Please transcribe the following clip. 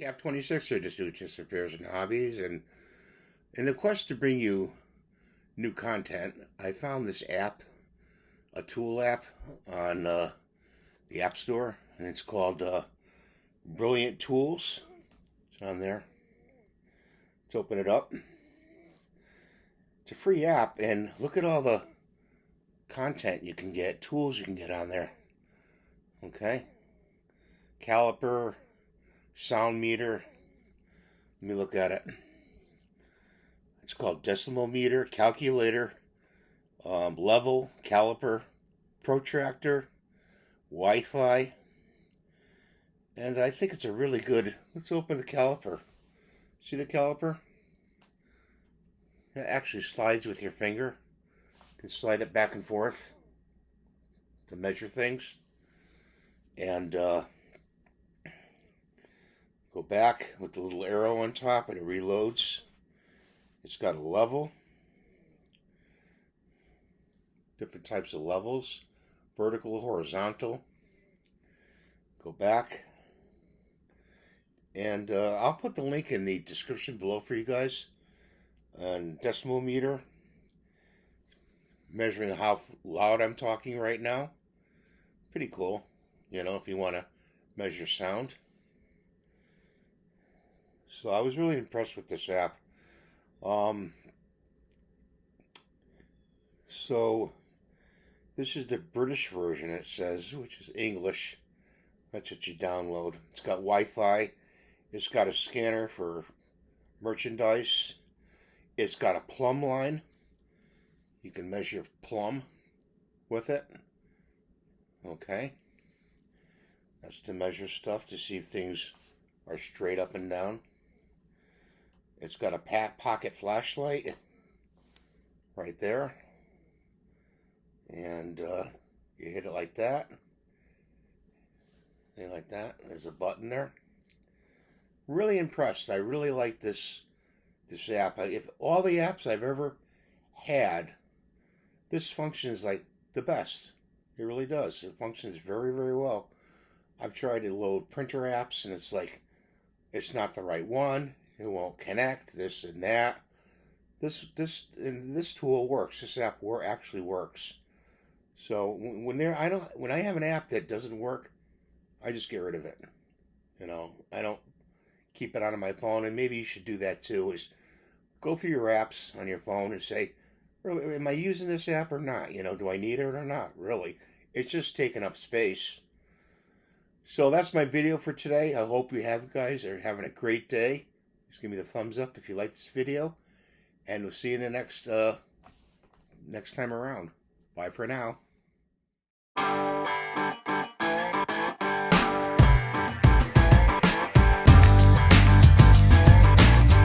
Cap 26 here, just do just repairs and hobbies, and in the quest to bring you new content, I found this app, a tool app on the App Store, and it's called Brillant Tools. It's on there. Let's open it up. It's a free app, and look at all the content you can get, tools you can get on there. Okay, caliper, sound meter. Let me look at it. It's called decimal meter, calculator, level, caliper, protractor, Wi-Fi, and I think it's a really good. Let's open the caliper. See the caliper? It actually slides with your finger. You can slide it back and forth to measure things, and go back with the little arrow on top, and it reloads. It's got a level, different types of levels, vertical, horizontal. Go back, and I'll put the link in the description below for you guys. And decimal meter, measuring how loud I'm talking right now. Pretty cool, if you want to measure sound. So I was really impressed with this app. So this is the British version, it says, which is English. That's what you download. It's got Wi-Fi. It's got a scanner for merchandise. It's got a plumb line. You can measure plumb with it. Okay. That's to measure stuff, to see if things are straight up and down. It's got a pocket flashlight right there. And you hit it like that. And like that. There's a button there. Really impressed. I really like this app. If all the apps I've ever had, this functions like the best. It really does. It functions very, very well. I've tried to load printer apps, and it's like, it's not the right one. It won't connect, this and that. This tool works. This app actually works. So when I have an app that doesn't work, I just get rid of it. I don't keep it on my phone, and maybe you should do that too. Is go through your apps on your phone and say, am I using this app or not? Do I need it or not? Really, it's just taking up space. So that's my video for today. I hope you guys are having a great day. Just give me the thumbs up if you like this video, and we'll see you in the next time around. Bye for now.